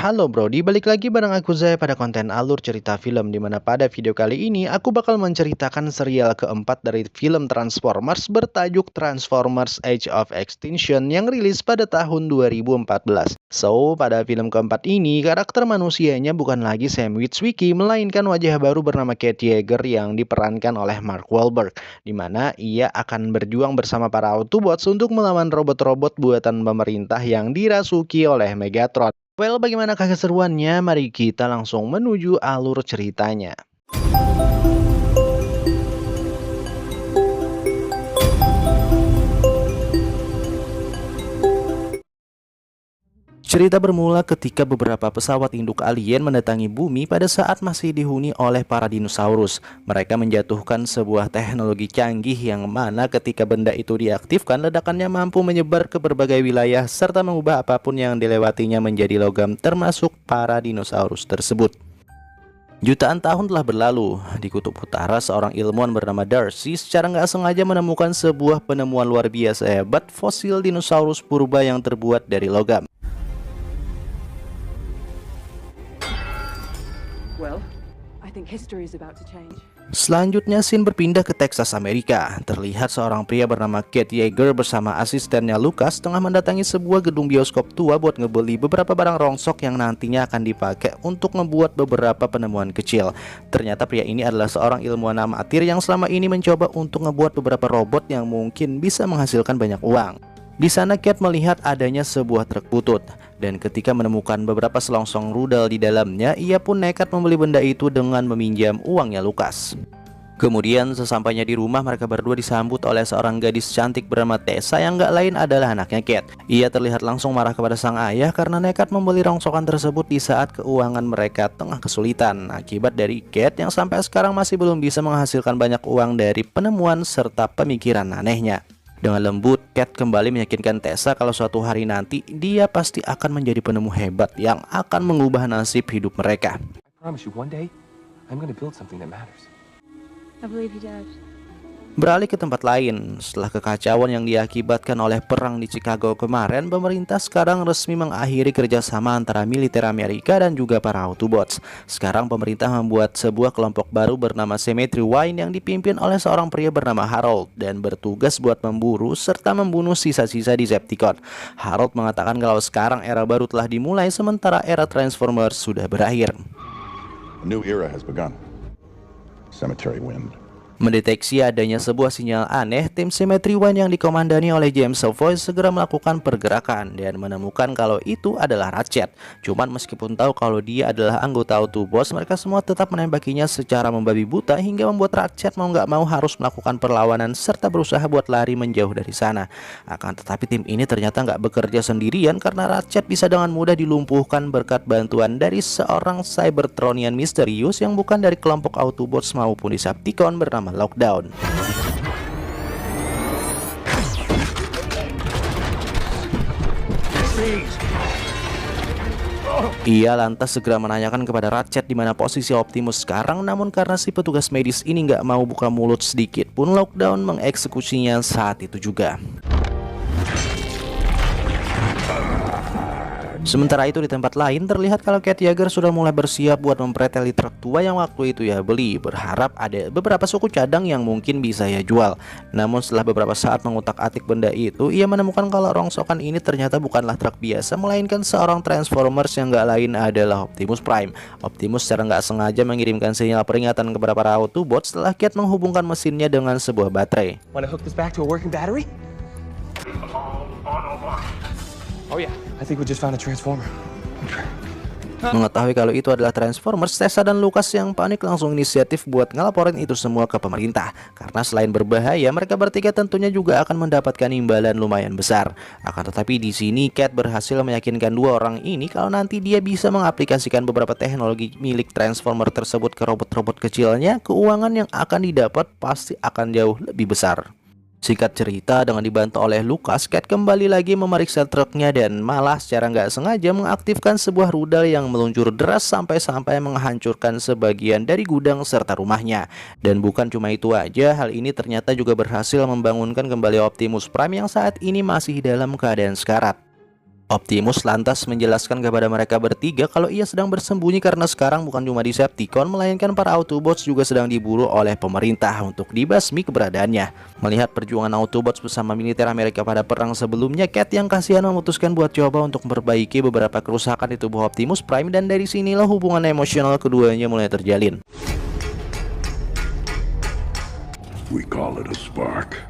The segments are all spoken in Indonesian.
Halo Brody, balik lagi bareng aku Zai pada konten alur cerita film, dimana pada video kali ini aku bakal menceritakan serial keempat dari film Transformers bertajuk Transformers Age of Extinction yang rilis pada tahun 2014. So, pada film keempat ini, karakter manusianya bukan lagi Sam Witwicky, melainkan wajah baru bernama Kate Yeager yang diperankan oleh Mark Wahlberg, dimana ia akan berjuang bersama para Autobots untuk melawan robot-robot buatan pemerintah yang dirasuki oleh Megatron. Well, bagaimanakah keseruannya? Mari kita langsung menuju alur ceritanya. Cerita bermula ketika beberapa pesawat induk alien mendatangi bumi pada saat masih dihuni oleh para dinosaurus. Mereka menjatuhkan sebuah teknologi canggih yang mana ketika benda itu diaktifkan, ledakannya mampu menyebar ke berbagai wilayah serta mengubah apapun yang dilewatinya menjadi logam, termasuk para dinosaurus tersebut. Jutaan tahun telah berlalu. Di kutub utara, seorang ilmuwan bernama Darcy secara nggak sengaja menemukan sebuah penemuan luar biasa hebat, fosil dinosaurus purba yang terbuat dari logam. Well, I think history is about to change. Selanjutnya, scene berpindah ke Texas, Amerika. Terlihat seorang pria bernama Kate Yeager bersama asistennya Lucas tengah mendatangi sebuah gedung bioskop tua buat ngebeli beberapa barang rongsok yang nantinya akan dipakai untuk ngebuat beberapa penemuan kecil. Ternyata pria ini adalah seorang ilmuwan amatir yang selama ini mencoba untuk ngebuat beberapa robot yang mungkin bisa menghasilkan banyak uang. Di sana Kate melihat adanya sebuah truk butut, dan ketika menemukan beberapa selongsong rudal di dalamnya, ia pun nekat membeli benda itu dengan meminjam uangnya Lucas. Kemudian sesampainya di rumah, mereka berdua disambut oleh seorang gadis cantik bernama Tessa yang gak lain adalah anaknya Kate. Ia terlihat langsung marah kepada sang ayah karena nekat membeli rongsokan tersebut di saat keuangan mereka tengah kesulitan. Akibat dari Kate yang sampai sekarang masih belum bisa menghasilkan banyak uang dari penemuan serta pemikiran anehnya. Dengan lembut, Kate kembali meyakinkan Tessa kalau suatu hari nanti dia pasti akan menjadi penemu hebat yang akan mengubah nasib hidup mereka. I promise you one day I'm gonna build something that matters. I believe you, Dad. Beralih ke tempat lain, setelah kekacauan yang diakibatkan oleh perang di Chicago kemarin, pemerintah sekarang resmi mengakhiri kerjasama antara militer Amerika dan juga para Autobots. Sekarang pemerintah membuat sebuah kelompok baru bernama Symmetry Wine yang dipimpin oleh seorang pria bernama Harold dan bertugas buat memburu serta membunuh sisa-sisa Decepticon. Harold mengatakan kalau sekarang era baru telah dimulai sementara era Transformers sudah berakhir. A new era has begun. Cemetery Wind. Mendeteksi adanya sebuah sinyal aneh, tim Symmetry One yang dikomandani oleh James Savoy segera melakukan pergerakan dan menemukan kalau itu adalah Ratchet. Cuman meskipun tahu kalau dia adalah anggota Autobots, mereka semua tetap menembakinya secara membabi buta hingga membuat Ratchet mau nggak mau harus melakukan perlawanan serta berusaha buat lari menjauh dari sana. Akan tetapi tim ini ternyata nggak bekerja sendirian karena Ratchet bisa dengan mudah dilumpuhkan berkat bantuan dari seorang Cybertronian misterius yang bukan dari kelompok Autobots maupun Decepticon bernama Lockdown. Ia lantas segera menanyakan kepada Ratchet di mana posisi Optimus sekarang, namun karena si petugas medis ini nggak mau buka mulut sedikit pun, Lockdown mengeksekusinya saat itu juga. Sementara itu di tempat lain terlihat kalau Kate Yeager sudah mulai bersiap buat mempreteli truk tua yang waktu itu ia beli, berharap ada beberapa suku cadang yang mungkin bisa ia jual. Namun setelah beberapa saat mengutak-atik benda itu, ia menemukan kalau rongsokan ini ternyata bukanlah truk biasa, melainkan seorang Transformers yang gak lain adalah Optimus Prime. Optimus secara nggak sengaja mengirimkan sinyal peringatan kepada para Autobots setelah Kate menghubungkan mesinnya dengan sebuah baterai. Wanna hook this back to a working battery? Oh yeah, I think we just found a transformer. Mengetahui kalau itu adalah Transformers, Tessa dan Lucas yang panik langsung inisiatif buat ngelaporin itu semua ke pemerintah. Karena selain berbahaya, mereka bertiga tentunya juga akan mendapatkan imbalan lumayan besar. Akan tetapi di sini Kate berhasil meyakinkan dua orang ini kalau nanti dia bisa mengaplikasikan beberapa teknologi milik Transformer tersebut ke robot-robot kecilnya, keuangan yang akan didapat pasti akan jauh lebih besar. Singkat cerita, dengan dibantu oleh Lucas, Kate kembali lagi memeriksa truknya dan malah secara nggak sengaja mengaktifkan sebuah rudal yang meluncur deras sampai-sampai menghancurkan sebagian dari gudang serta rumahnya. Dan bukan cuma itu aja, hal ini ternyata juga berhasil membangunkan kembali Optimus Prime yang saat ini masih dalam keadaan sekarat. Optimus lantas menjelaskan kepada mereka bertiga kalau ia sedang bersembunyi karena sekarang bukan cuma Decepticon, melainkan para Autobots juga sedang diburu oleh pemerintah untuk dibasmi keberadaannya. Melihat perjuangan Autobots bersama militer Amerika pada perang sebelumnya, Cat yang kasihan memutuskan buat coba untuk memperbaiki beberapa kerusakan di tubuh Optimus Prime, dan dari sinilah hubungan emosional keduanya mulai terjalin. We call it a spark.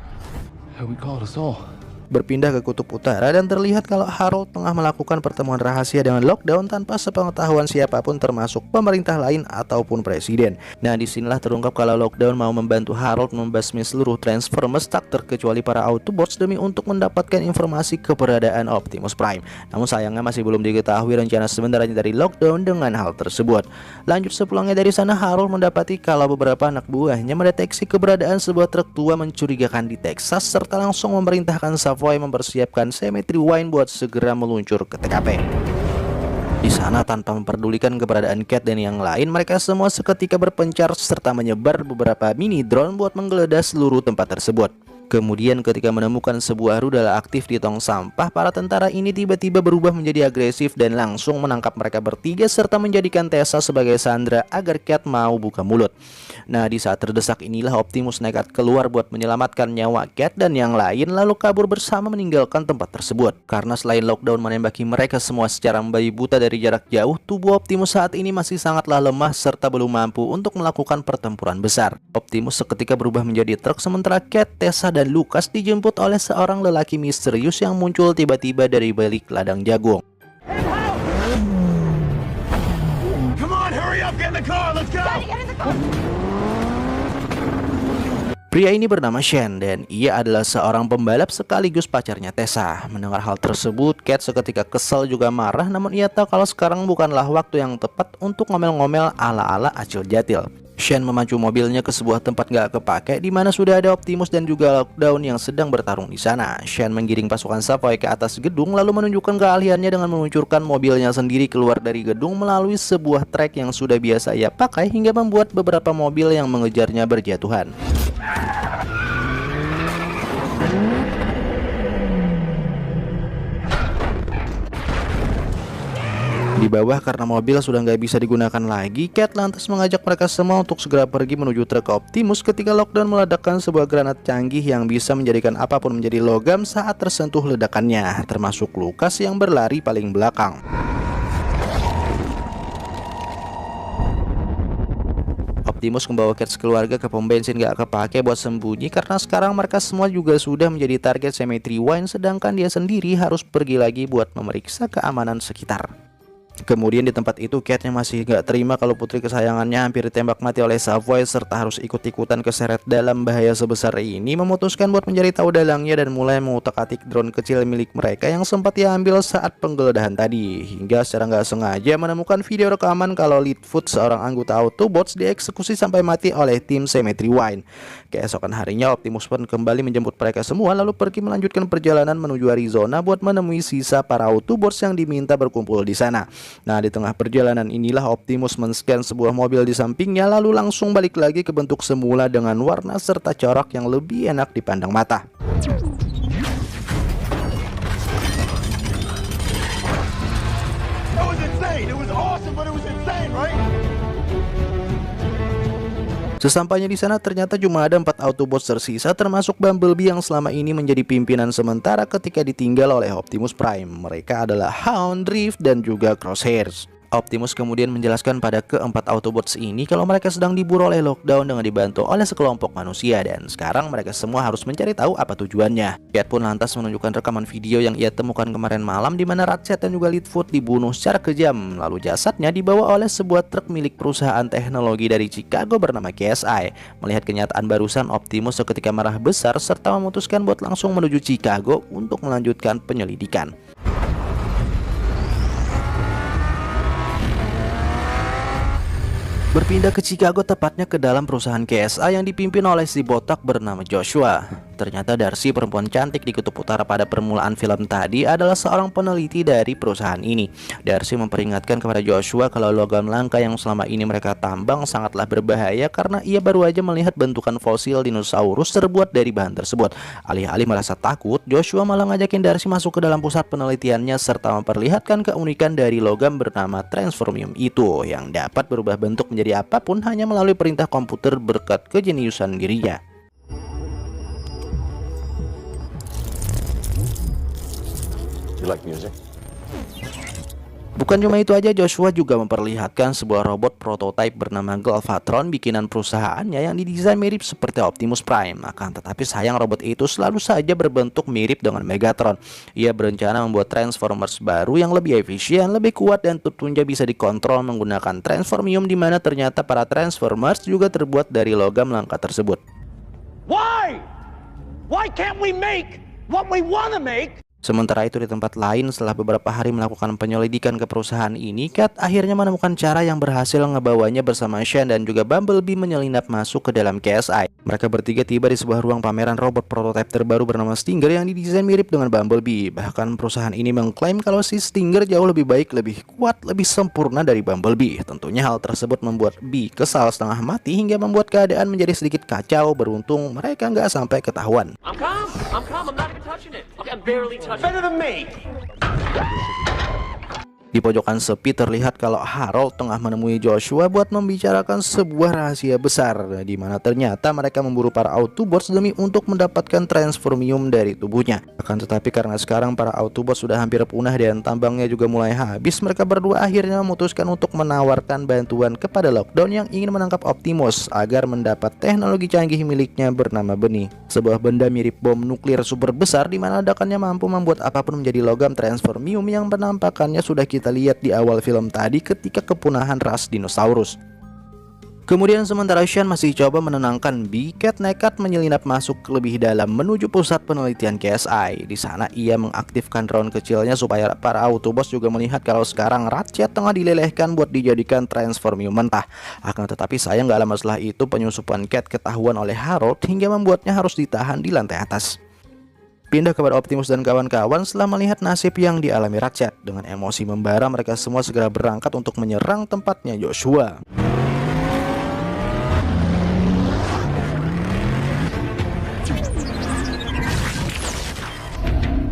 We call it a soul. Berpindah ke kutub utara dan terlihat kalau Harold tengah melakukan pertemuan rahasia dengan Lockdown tanpa sepengetahuan siapapun termasuk pemerintah lain ataupun presiden. Nah, disinilah terungkap kalau Lockdown mau membantu Harold membasmi seluruh Transformers tak terkecuali para Autobots demi untuk mendapatkan informasi keberadaan Optimus Prime. Namun sayangnya masih belum diketahui rencana sebenarnya dari Lockdown dengan hal tersebut. Lanjut, sepulangnya dari sana, Harold mendapati kalau beberapa anak buahnya mendeteksi keberadaan sebuah truk tua mencurigakan di Texas serta langsung memerintahkan Savoy mempersiapkan Cemetery Wine buat segera meluncur ke TKP. Di sana, tanpa memperdulikan keberadaan Cat dan yang lain, mereka semua seketika berpencar serta menyebar beberapa mini drone buat menggeledah seluruh tempat tersebut. Kemudian ketika menemukan sebuah rudal aktif di tong sampah, para tentara ini tiba-tiba berubah menjadi agresif dan langsung menangkap mereka bertiga serta menjadikan Tessa sebagai sandera agar Cat mau buka mulut. Nah, di saat terdesak inilah Optimus nekat keluar buat menyelamatkan nyawa Cat dan yang lain, lalu kabur bersama meninggalkan tempat tersebut. Karena selain Lockdown menembaki mereka semua secara membabi buta dari jarak jauh, tubuh Optimus saat ini masih sangatlah lemah serta belum mampu untuk melakukan pertempuran besar. Optimus seketika berubah menjadi truk, sementara Cat, Tessa, dan Lucas dijemput oleh seorang lelaki misterius yang muncul tiba-tiba dari balik ladang jagung. Come on, hurry up, get in the car, let's go! Pria ini bernama Shane dan ia adalah seorang pembalap sekaligus pacarnya Tessa. Mendengar hal tersebut, Cat seketika kesal juga marah, namun ia tahu kalau sekarang bukanlah waktu yang tepat untuk ngomel-ngomel ala-ala Acil Jatil. Shane memacu mobilnya ke sebuah tempat gak kepake di mana sudah ada Optimus dan juga Lockdown yang sedang bertarung di sana. Shane menggiring pasukan Savoy ke atas gedung lalu menunjukkan keahliannya dengan meluncurkan mobilnya sendiri keluar dari gedung melalui sebuah trek yang sudah biasa ia pakai hingga membuat beberapa mobil yang mengejarnya berjatuhan. Di bawah, karena mobil sudah nggak bisa digunakan lagi, Cat lantas mengajak mereka semua untuk segera pergi menuju truk Optimus ketika Lockdown meledakkan sebuah granat canggih yang bisa menjadikan apapun menjadi logam saat tersentuh ledakannya, termasuk Lucas yang berlari paling belakang. Optimus membawa Cat sekeluarga ke pom bensin gak kepake buat sembunyi karena sekarang mereka semua juga sudah menjadi target Cemetery Wine, sedangkan dia sendiri harus pergi lagi buat memeriksa keamanan sekitar. Kemudian di tempat itu, Cat yang masih gak terima kalau putri kesayangannya hampir ditembak mati oleh Savoy serta harus ikut-ikutan keseret dalam bahaya sebesar ini, memutuskan buat mencari tahu dalangnya dan mulai mengutak-atik drone kecil milik mereka yang sempat ia ambil saat penggeledahan tadi, hingga secara gak sengaja menemukan video rekaman kalau Leadfoot, seorang anggota Autobots, dieksekusi sampai mati oleh tim Cemetery Wine. Keesokan harinya, Optimus pun kembali menjemput mereka semua lalu pergi melanjutkan perjalanan menuju Arizona buat menemui sisa para Autobots yang diminta berkumpul di sana. Nah, di tengah perjalanan inilah Optimus men-scan sebuah mobil di sampingnya lalu langsung balik lagi ke bentuk semula dengan warna serta corak yang lebih enak dipandang mata. That was insane! It was awesome, but it was insane, right? Sesampainya di sana, ternyata cuma ada 4 Autobots tersisa termasuk Bumblebee yang selama ini menjadi pimpinan sementara ketika ditinggal oleh Optimus Prime. Mereka adalah Hound, Drift, dan juga Crosshairs. Optimus kemudian menjelaskan pada keempat Autobots ini kalau mereka sedang diburu oleh Lockdown dengan dibantu oleh sekelompok manusia dan sekarang mereka semua harus mencari tahu apa tujuannya. Cat pun lantas menunjukkan rekaman video yang ia temukan kemarin malam di mana Ratchet dan juga Leadfoot dibunuh secara kejam, lalu jasadnya dibawa oleh sebuah truk milik perusahaan teknologi dari Chicago bernama KSI. Melihat kenyataan barusan, Optimus seketika marah besar serta memutuskan buat langsung menuju Chicago untuk melanjutkan penyelidikan. Berpindah ke Chicago, tepatnya ke dalam perusahaan KSA yang dipimpin oleh si botak bernama Joshua. Ternyata Darcy, perempuan cantik di kutub utara pada permulaan film tadi, adalah seorang peneliti dari perusahaan ini. Darcy memperingatkan kepada Joshua kalau logam langka yang selama ini mereka tambang sangatlah berbahaya karena ia baru aja melihat bentukan fosil dinosaurus terbuat dari bahan tersebut. Alih-alih merasa takut, Joshua malah ngajakin Darcy masuk ke dalam pusat penelitiannya serta memperlihatkan keunikan dari logam bernama transformium itu yang dapat berubah bentuk menjadi apapun hanya melalui perintah komputer berkat kejeniusan dirinya. You like music? Bukan cuma itu aja, Joshua juga memperlihatkan sebuah robot prototipe bernama Galvatron bikinan perusahaannya yang didesain mirip seperti Optimus Prime. Akan tetapi sayang robot itu selalu saja berbentuk mirip dengan Megatron. Ia berencana membuat Transformers baru yang lebih efisien, lebih kuat dan tentunya bisa dikontrol menggunakan Transformium, di mana ternyata para Transformers juga terbuat dari logam langka tersebut. Why? Why can't we make what we want to make? Sementara itu di tempat lain, setelah beberapa hari melakukan penyelidikan ke perusahaan ini, Kat akhirnya menemukan cara yang berhasil ngebawanya bersama Shane dan juga Bumblebee menyelinap masuk ke dalam KSI. Mereka bertiga tiba di sebuah ruang pameran robot prototipe terbaru bernama Stinger yang didesain mirip dengan Bumblebee. Bahkan perusahaan ini mengklaim kalau si Stinger jauh lebih baik, lebih kuat, lebih sempurna dari Bumblebee. Tentunya hal tersebut membuat Bee kesal setengah mati hingga membuat keadaan menjadi sedikit kacau. Beruntung mereka nggak sampai ketahuan. I'm calm. I'm not even touching it. Okay, I'm barely touching it. Better than me. Di pojokan sepi terlihat kalau Harold tengah menemui Joshua buat membicarakan sebuah rahasia besar, di mana ternyata mereka memburu para Autobots demi untuk mendapatkan transformium dari tubuhnya. Akan tetapi karena sekarang para Autobots sudah hampir punah dan tambangnya juga mulai habis, mereka berdua akhirnya memutuskan untuk menawarkan bantuan kepada Lockdown yang ingin menangkap Optimus agar mendapat teknologi canggih miliknya bernama Benih, sebuah benda mirip bom nuklir super besar di mana ledakannya mampu membuat apapun menjadi logam transformium yang penampakannya sudah kita lihat di awal film tadi ketika kepunahan ras dinosaurus. Kemudian sementara Shane masih coba menenangkan Bee, Cat nekat menyelinap masuk lebih dalam menuju pusat penelitian KSI. Di sana ia mengaktifkan drone kecilnya supaya para Autobots juga melihat kalau sekarang Ratchet tengah dilelehkan buat dijadikan transformium mentah. Akan tetapi sayang gak lama setelah itu penyusupan Cat ketahuan oleh Harold hingga membuatnya harus ditahan di lantai atas. Pindah kepada Optimus dan kawan-kawan setelah melihat nasib yang dialami Ratchet. Dengan emosi membara, mereka semua segera berangkat untuk menyerang tempatnya Joshua.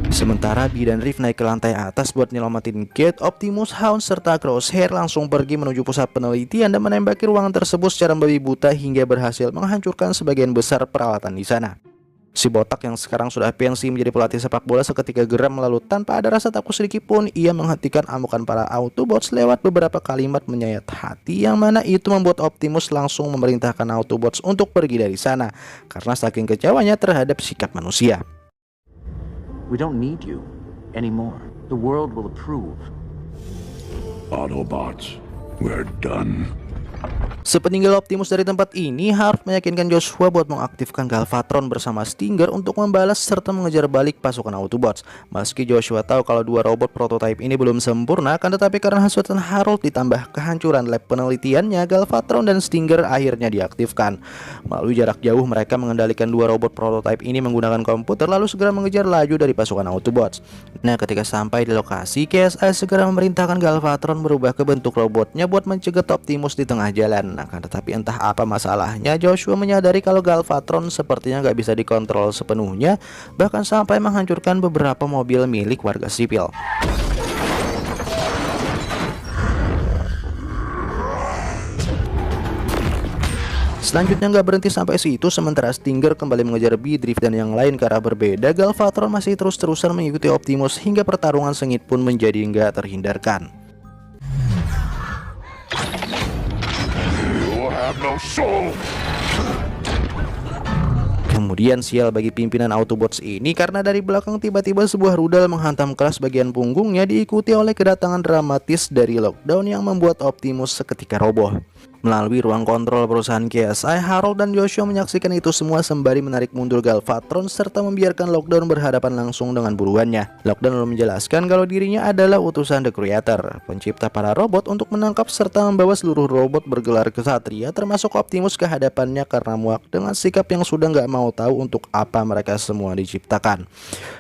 Sementara Bee dan Reeve naik ke lantai atas buat nyelamatin Kate, Optimus, Hound, serta Crosshair langsung pergi menuju pusat penelitian dan menembaki ruangan tersebut secara membabi buta hingga berhasil menghancurkan sebagian besar peralatan di sana. Si botak yang sekarang sudah pensi menjadi pelatih sepak bola seketika geram, lalu tanpa ada rasa takut sedikit pun ia menghentikan amukan para Autobots lewat beberapa kalimat menyayat hati, yang mana itu membuat Optimus langsung memerintahkan Autobots untuk pergi dari sana karena saking kecewanya terhadap sikap manusia. We don't need you anymore. The world will approve. Autobots, we're done. Sepeninggal Optimus dari tempat ini, Harold meyakinkan Joshua buat mengaktifkan Galvatron bersama Stinger untuk membalas serta mengejar balik pasukan Autobots. Meski Joshua tahu kalau dua robot prototipe ini belum sempurna, akan tetapi karena hasutan Harold ditambah kehancuran lab penelitiannya, Galvatron dan Stinger akhirnya diaktifkan. Melalui jarak jauh, mereka mengendalikan dua robot prototipe ini menggunakan komputer lalu segera mengejar laju dari pasukan Autobots. Nah, ketika sampai di lokasi, KSI segera memerintahkan Galvatron berubah ke bentuk robotnya buat mencegat Optimus di tengah jalan. Akan tetapi entah apa masalahnya, Joshua menyadari kalau Galvatron sepertinya gak bisa dikontrol sepenuhnya, bahkan sampai menghancurkan beberapa mobil milik warga sipil. Selanjutnya nggak berhenti sampai situ, sementara Stinger kembali mengejar Bee, Drift dan yang lain ke arah berbeda, Galvatron masih terus-terusan mengikuti Optimus hingga pertarungan sengit pun menjadi nggak terhindarkan. No soul. Kemudian sial bagi pimpinan Autobots ini karena dari belakang tiba-tiba sebuah rudal menghantam keras bagian punggungnya, diikuti oleh kedatangan dramatis dari Lockdown yang membuat Optimus seketika roboh. Melalui ruang kontrol perusahaan KSI, Harold dan Joshua menyaksikan itu semua sembari menarik mundur Galvatron serta membiarkan Lockdown berhadapan langsung dengan buruannya. Lockdown lalu menjelaskan kalau dirinya adalah utusan The Creator, pencipta para robot, untuk menangkap serta membawa seluruh robot bergelar kesatria termasuk Optimus ke hadapannya karena muak dengan sikap yang sudah nggak mau tahu untuk apa mereka semua diciptakan.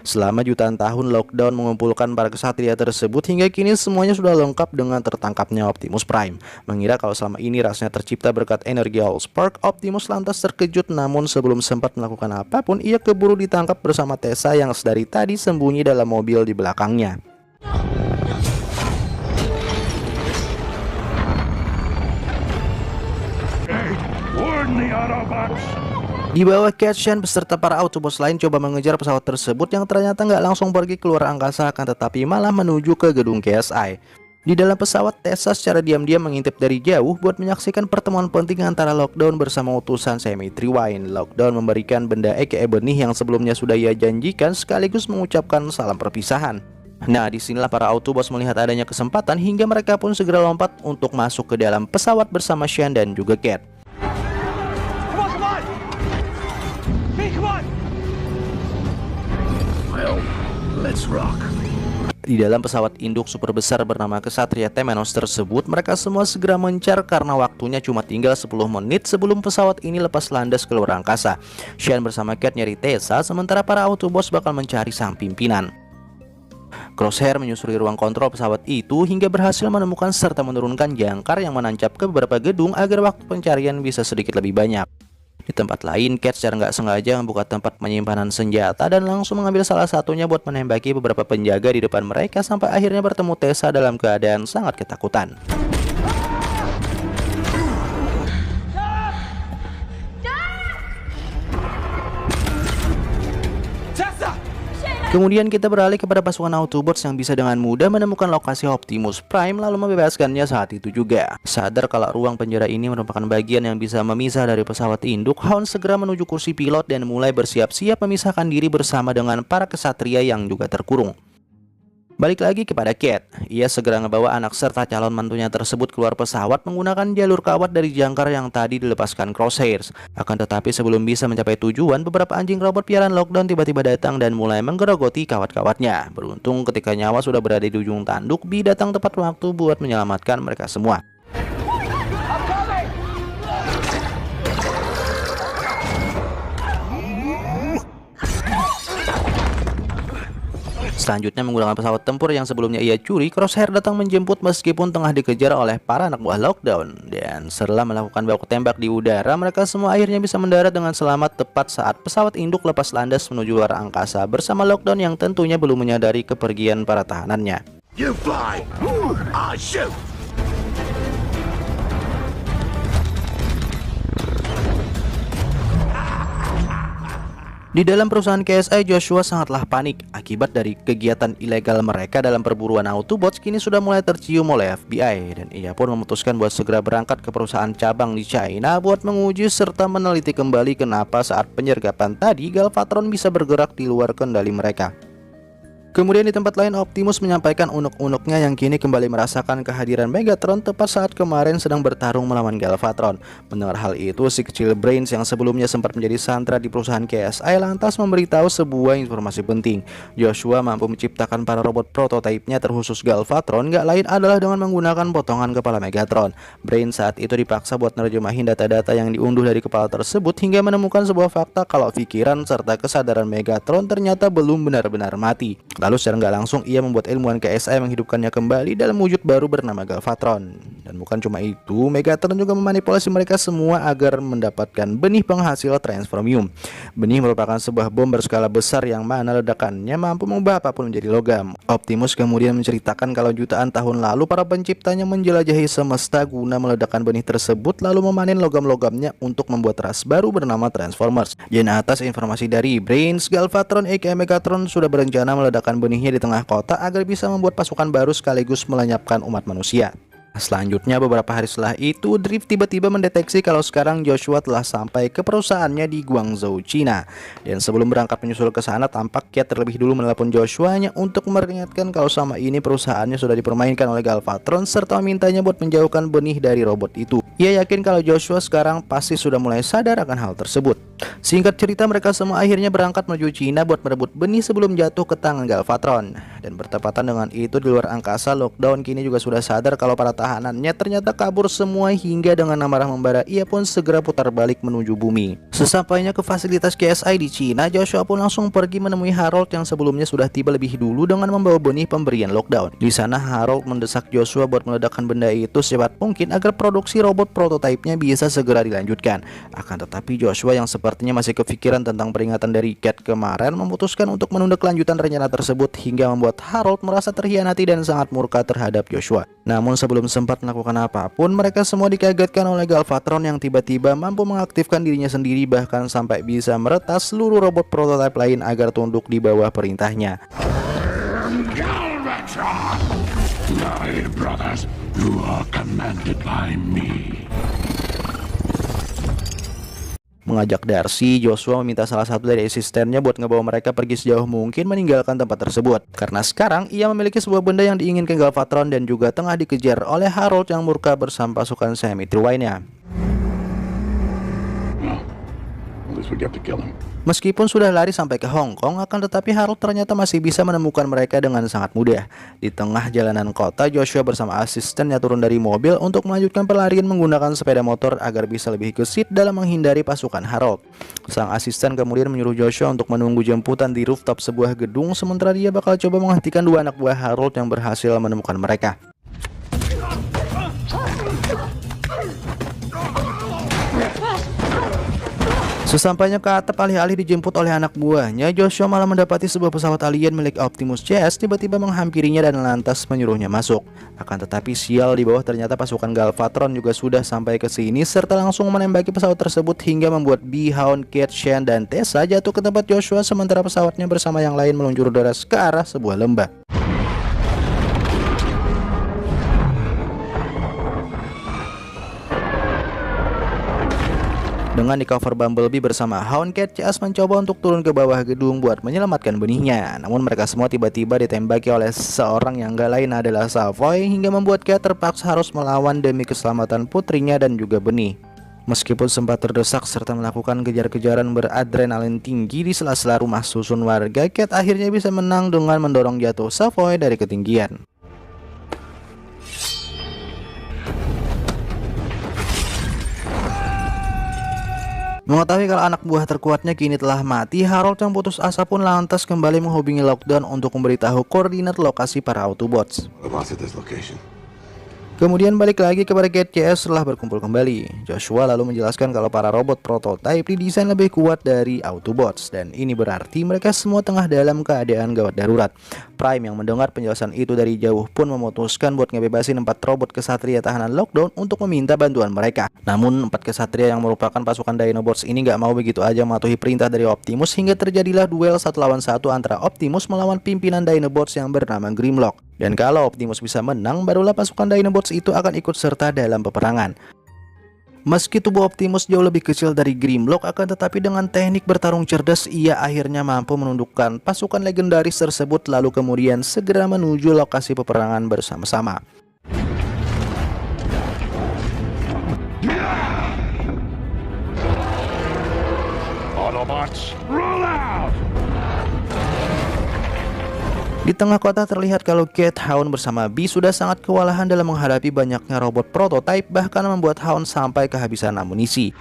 Selama jutaan tahun Lockdown mengumpulkan para kesatria tersebut, hingga kini semuanya sudah lengkap dengan tertangkapnya Optimus Prime. Mengira kalau selama ini rasanya tercipta berkat energi Allspark, Optimus lantas terkejut, namun sebelum sempat melakukan apapun, ia keburu ditangkap bersama Tessa yang sedari tadi sembunyi dalam mobil di belakangnya. Warn the Autobots! Di bawah, Sean beserta para Autobots lain coba mengejar pesawat tersebut yang ternyata nggak langsung pergi keluar angkasa, akan tetapi malah menuju ke gedung KSI. Di dalam pesawat, Tessa secara diam-diam mengintip dari jauh buat menyaksikan pertemuan penting antara Lockdown bersama utusan Symmetry Wine. Lockdown memberikan benda aka benih yang sebelumnya sudah ia janjikan sekaligus mengucapkan salam perpisahan. Nah, disinilah para Autobots melihat adanya kesempatan hingga mereka pun segera lompat untuk masuk ke dalam pesawat bersama Sean dan juga Cat. Come on, come on! Hey, come on! Well, let's rock. Di dalam pesawat induk super besar bernama Kesatria Temenos tersebut, mereka semua segera mencar karena waktunya cuma tinggal 10 menit sebelum pesawat ini lepas landas keluar angkasa. Sean bersama Cat nyari Tessa, sementara para Autobots bakal mencari sang pimpinan. Crosshair menyusuri ruang kontrol pesawat itu hingga berhasil menemukan serta menurunkan jangkar yang menancap ke beberapa gedung agar waktu pencarian bisa sedikit lebih banyak. Di tempat lain, Cat secara nggak sengaja membuka tempat penyimpanan senjata dan langsung mengambil salah satunya buat menembaki beberapa penjaga di depan mereka sampai akhirnya bertemu Tessa dalam keadaan sangat ketakutan. Kemudian kita beralih kepada pasukan Autobots yang bisa dengan mudah menemukan lokasi Optimus Prime lalu membebaskannya saat itu juga. Sadar kalau ruang penjara ini merupakan bagian yang bisa memisah dari pesawat induk, Hound segera menuju kursi pilot dan mulai bersiap-siap memisahkan diri bersama dengan para kesatria yang juga terkurung. Balik lagi kepada Cat, ia segera ngebawa anak serta calon mantunya tersebut keluar pesawat menggunakan jalur kawat dari jangkar yang tadi dilepaskan Crosshairs. Akan tetapi sebelum bisa mencapai tujuan, beberapa anjing robot piaraan Lockdown tiba-tiba datang dan mulai menggerogoti kawat-kawatnya. Beruntung ketika nyawa sudah berada di ujung tanduk, Bi datang tepat waktu buat menyelamatkan mereka semua. Selanjutnya menggunakan pesawat tempur yang sebelumnya ia curi, Crosshair datang menjemput meskipun tengah dikejar oleh para anak buah Lockdown. Dan setelah melakukan baku tembak di udara, mereka semua akhirnya bisa mendarat dengan selamat tepat saat pesawat induk lepas landas menuju luar angkasa bersama Lockdown yang tentunya belum menyadari kepergian para tahanannya. You fly! I shoot! Di dalam perusahaan KSI, Joshua sangatlah panik akibat dari kegiatan ilegal mereka dalam perburuan Autobots kini sudah mulai tercium oleh FBI, dan ia pun memutuskan buat segera berangkat ke perusahaan cabang di China buat menguji serta meneliti kembali kenapa saat penyergapan tadi Galvatron bisa bergerak di luar kendali mereka. Kemudian di tempat lain, Optimus menyampaikan unek-uneknya yang kini kembali merasakan kehadiran Megatron tepat saat kemarin sedang bertarung melawan Galvatron. Mendengar hal itu, si kecil Brains yang sebelumnya sempat menjadi sandera di perusahaan KSI lantas memberitahu sebuah informasi penting. Joshua mampu menciptakan para robot prototipenya terkhusus Galvatron gak lain adalah dengan menggunakan potongan kepala Megatron. Brains saat itu dipaksa buat nerjemahin data-data yang diunduh dari kepala tersebut hingga menemukan sebuah fakta kalau pikiran serta kesadaran Megatron ternyata belum benar-benar mati. Lalu secara nggak langsung ia membuat ilmuwan KSI menghidupkannya kembali dalam wujud baru bernama Galvatron. Dan bukan cuma itu, Megatron juga memanipulasi mereka semua agar mendapatkan benih penghasil Transformium. Benih merupakan sebuah bom berskala besar yang mana ledakannya mampu mengubah apapun menjadi logam. Optimus kemudian menceritakan kalau jutaan tahun lalu para penciptanya menjelajahi semesta guna meledakkan benih tersebut lalu memanen logam-logamnya untuk membuat ras baru bernama Transformers. Dan atas informasi dari Brains, Galvatron aka Megatron sudah berencana meledakkan benihnya di tengah kota agar bisa membuat pasukan baru sekaligus melenyapkan umat manusia. Selanjutnya beberapa hari setelah itu, Drift tiba-tiba mendeteksi kalau sekarang Joshua telah sampai ke perusahaannya di Guangzhou, Cina. Dan sebelum berangkat menyusul ke sana, tampak Kate terlebih dulu menelepon Joshua hanya untuk memperingatkan kalau sama ini perusahaannya sudah dipermainkan oleh Galvatron serta memintanya buat menjauhkan benih dari robot itu. Ia yakin kalau Joshua sekarang pasti sudah mulai sadar akan hal tersebut. Singkat cerita, mereka semua akhirnya berangkat menuju Cina buat merebut benih sebelum jatuh ke tangan Galvatron. Dan bertepatan dengan itu, di luar angkasa, Lockdown kini juga sudah sadar kalau para tahanannya ternyata kabur semua, hingga dengan amarah membara ia pun segera putar balik menuju bumi. Sesampainya ke fasilitas KSI di Cina, Joshua pun langsung pergi menemui Harold yang sebelumnya sudah tiba lebih dulu dengan membawa benih pemberian Lockdown. Di sana Harold mendesak Joshua buat meledakkan benda itu secepat mungkin agar produksi robot prototipenya bisa segera dilanjutkan. Akan tetapi Joshua yang sepertinya masih kepikiran tentang peringatan dari Kate kemarin memutuskan untuk menunda kelanjutan rencana tersebut, hingga membuat Harold merasa terhianati dan sangat murka terhadap Joshua. Namun sebelum sempat melakukan apapun, mereka semua dikagetkan oleh Galvatron yang tiba-tiba mampu mengaktifkan dirinya sendiri, bahkan sampai bisa meretas seluruh robot prototipe lain agar tunduk di bawah perintahnya. Galvatron! My brothers, you are commanded by me. Mengajak Darcy, Joshua meminta salah satu dari asistennya buat ngebawa mereka pergi sejauh mungkin meninggalkan tempat tersebut. Karena sekarang ia memiliki sebuah benda yang diinginkan Galvatron dan juga tengah dikejar oleh Harold yang murka bersama pasukan Symmetry lainnya. At least we get to kill him. Meskipun sudah lari sampai ke Hong Kong, akan tetapi Harold ternyata masih bisa menemukan mereka dengan sangat mudah. Di tengah jalanan kota, Joshua bersama asistennya turun dari mobil untuk melanjutkan pelarian menggunakan sepeda motor agar bisa lebih gesit dalam menghindari pasukan Harold. Sang asisten kemudian menyuruh Joshua untuk menunggu jemputan di rooftop sebuah gedung, sementara dia bakal coba menghentikan dua anak buah Harold yang berhasil menemukan mereka. Sesampainya ke atap, alih-alih dijemput oleh anak buahnya, Joshua malah mendapati sebuah pesawat alien milik Optimus Jazz tiba-tiba menghampirinya dan lantas menyuruhnya masuk. Akan tetapi sial, di bawah ternyata pasukan Galvatron juga sudah sampai ke sini serta langsung menembaki pesawat tersebut hingga membuat B-Hound, Kate, Shane, dan Tessa jatuh ke tempat Joshua, sementara pesawatnya bersama yang lain meluncur deras ke arah sebuah lembah. Dengan di cover Bumblebee bersama Hound, Kate, Jazz mencoba untuk turun ke bawah gedung buat menyelamatkan benihnya. Namun mereka semua tiba-tiba ditembaki oleh seorang yang gak lain adalah Savoy, hingga membuat Kate terpaksa harus melawan demi keselamatan putrinya dan juga benih. Meskipun sempat terdesak serta melakukan kejar-kejaran beradrenalin tinggi di sela-sela rumah susun warga, Kate akhirnya bisa menang dengan mendorong jatuh Savoy dari ketinggian. Mengetahui kalau anak buah terkuatnya kini telah mati, Harold yang putus asa pun lantas kembali menghubungi Lockdown untuk memberitahu koordinat lokasi para Autobots. The boss at this location. Kemudian balik lagi kepada Kate CS setelah berkumpul kembali. Joshua lalu menjelaskan kalau para robot prototipe didesain lebih kuat dari Autobots, dan ini berarti mereka semua tengah dalam keadaan gawat darurat. Prime yang mendengar penjelasan itu dari jauh pun memutuskan buat ngebebasin 4 robot kesatria tahanan Lockdown untuk meminta bantuan mereka. Namun 4 kesatria yang merupakan pasukan Dinobots ini gak mau begitu aja mematuhi perintah dari Optimus, hingga terjadilah duel 1 lawan 1 antara Optimus melawan pimpinan Dinobots yang bernama Grimlock. Dan kalau Optimus bisa menang, barulah pasukan Dinobots itu akan ikut serta dalam peperangan. Meski tubuh Optimus jauh lebih kecil dari Grimlock, akan tetapi dengan teknik bertarung cerdas, ia akhirnya mampu menundukkan pasukan legendaris tersebut, lalu kemudian segera menuju lokasi peperangan bersama-sama. Autobots, roll out! Di tengah kota terlihat kalau Kate, Hound bersama B sudah sangat kewalahan dalam menghadapi banyaknya robot prototipe, bahkan membuat Hound sampai kehabisan amunisi.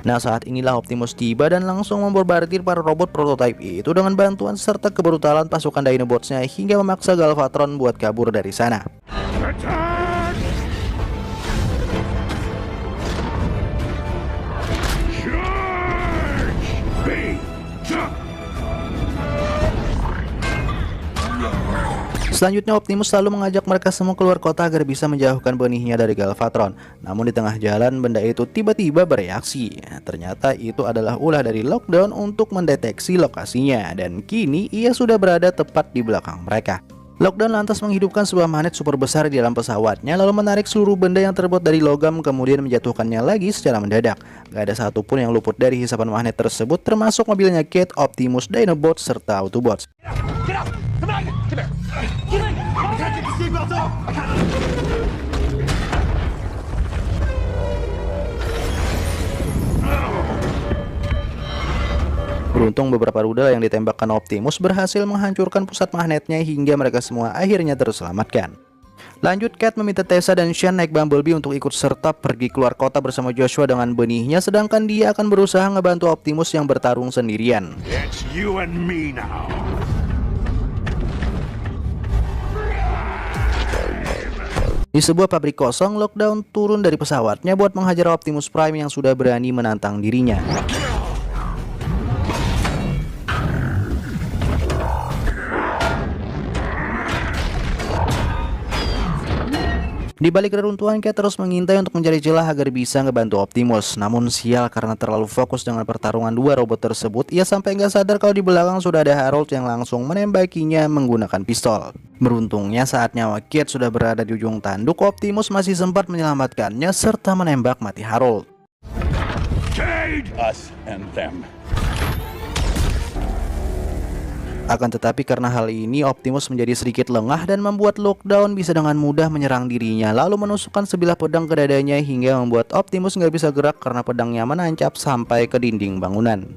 Nah, saat inilah Optimus tiba dan langsung memborbardir para robot prototipe itu dengan bantuan serta kebrutalan pasukan Dinobots-nya, hingga memaksa Galvatron buat kabur dari sana. Selanjutnya Optimus lalu mengajak mereka semua keluar kota agar bisa menjauhkan benihnya dari Galvatron. Namun di tengah jalan benda itu tiba-tiba bereaksi. Ternyata itu adalah ulah dari Lockdown untuk mendeteksi lokasinya, dan kini ia sudah berada tepat di belakang mereka. Lockdown lantas menghidupkan sebuah magnet super besar di dalam pesawatnya, lalu menarik seluruh benda yang terbuat dari logam kemudian menjatuhkannya lagi secara mendadak. Gak ada satupun yang luput dari hisapan magnet tersebut, termasuk mobilnya Kate, Optimus, Dinobots, serta Autobots. Get out! Come on! Come here! Get in! I can't get the seatbelt off! I can't... Beruntung beberapa rudal yang ditembakkan Optimus berhasil menghancurkan pusat magnetnya hingga mereka semua akhirnya terselamatkan. Lanjut, Cat meminta Tessa dan Sean naik Bumblebee untuk ikut serta pergi keluar kota bersama Joshua dengan benihnya, sedangkan dia akan berusaha ngebantu Optimus yang bertarung sendirian. It's you and me now. Di sebuah pabrik kosong, Lockdown turun dari pesawatnya buat menghajar Optimus Prime yang sudah berani menantang dirinya. Di balik reruntuhan, Cat terus mengintai untuk mencari celah agar bisa ngebantu Optimus. Namun sial, karena terlalu fokus dengan pertarungan dua robot tersebut, ia sampai nggak sadar kalau di belakang sudah ada Harold yang langsung menembakinya menggunakan pistol. Beruntungnya saat nyawa Cat sudah berada di ujung tanduk, Optimus masih sempat menyelamatkannya serta menembak mati Harold. Cade! Us and them. Akan tetapi karena hal ini, Optimus menjadi sedikit lengah dan membuat Lockdown bisa dengan mudah menyerang dirinya, lalu menusukkan sebilah pedang ke dadanya hingga membuat Optimus nggak bisa gerak karena pedangnya menancap sampai ke dinding bangunan.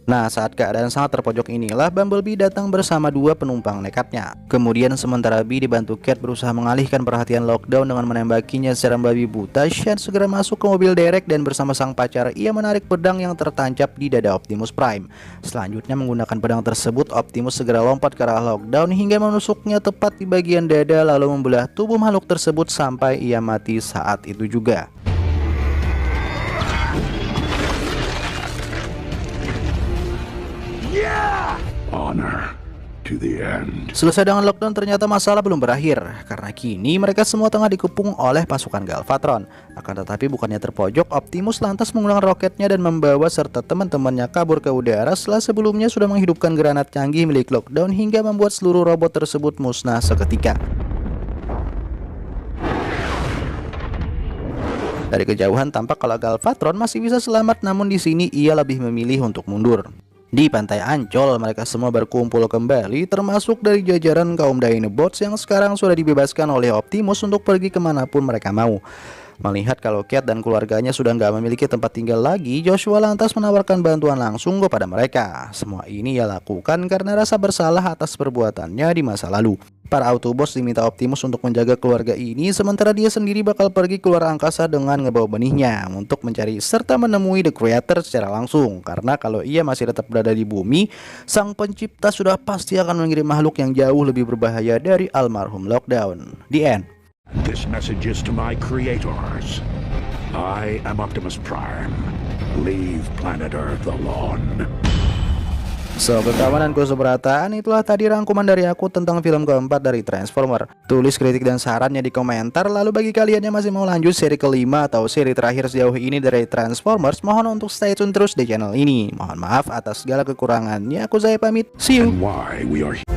Nah, saat keadaan sangat terpojok inilah Bumblebee datang bersama dua penumpang nekatnya. Kemudian sementara Bee dibantu Cat berusaha mengalihkan perhatian Lockdown dengan menembakinya secara babi buta, Sean segera masuk ke mobil Derek dan bersama sang pacar ia menarik pedang yang tertancap di dada Optimus Prime. Selanjutnya menggunakan pedang tersebut, Optimus segera lompat ke arah Lockdown hingga menusuknya tepat di bagian dada lalu membelah tubuh makhluk tersebut sampai ia mati saat itu juga. Honor to the end. Selesai dengan Lockdown, ternyata masalah belum berakhir, karena kini mereka semua tengah dikepung oleh pasukan Galvatron. Akan tetapi bukannya terpojok, Optimus lantas menggunakan roketnya dan membawa serta teman-temannya kabur ke udara setelah sebelumnya sudah menghidupkan granat canggih milik Lockdown hingga membuat seluruh robot tersebut musnah seketika. Dari kejauhan tampak kalau Galvatron masih bisa selamat, namun di sini ia lebih memilih untuk mundur. Di pantai Ancol, mereka semua berkumpul kembali, termasuk dari jajaran kaum Dinobots yang sekarang sudah dibebaskan oleh Optimus untuk pergi kemanapun mereka mau. Melihat kalau Cat dan keluarganya sudah nggak memiliki tempat tinggal lagi, Joshua lantas menawarkan bantuan langsung kepada mereka. Semua ini ia lakukan karena rasa bersalah atas perbuatannya di masa lalu. Para Autobots diminta Optimus untuk menjaga keluarga ini, sementara dia sendiri bakal pergi keluar angkasa dengan ngebawa benihnya untuk mencari serta menemui The Creator secara langsung. Karena kalau ia masih tetap berada di bumi, sang pencipta sudah pasti akan mengirim makhluk yang jauh lebih berbahaya dari almarhum Lockdown. The end. This message is to my creators. I am Optimus Prime. Leave planet Earth alone. So, kawananku seberatan, itulah tadi rangkuman dari aku tentang film keempat dari Transformer. Tulis kritik dan sarannya di komentar. Lalu bagi kalian yang masih mau lanjut seri kelima atau seri terakhir sejauh ini dari Transformers, mohon untuk stay tune terus di channel ini. Mohon maaf atas segala kekurangannya. Aku Zaya pamit. See you. And why we are here.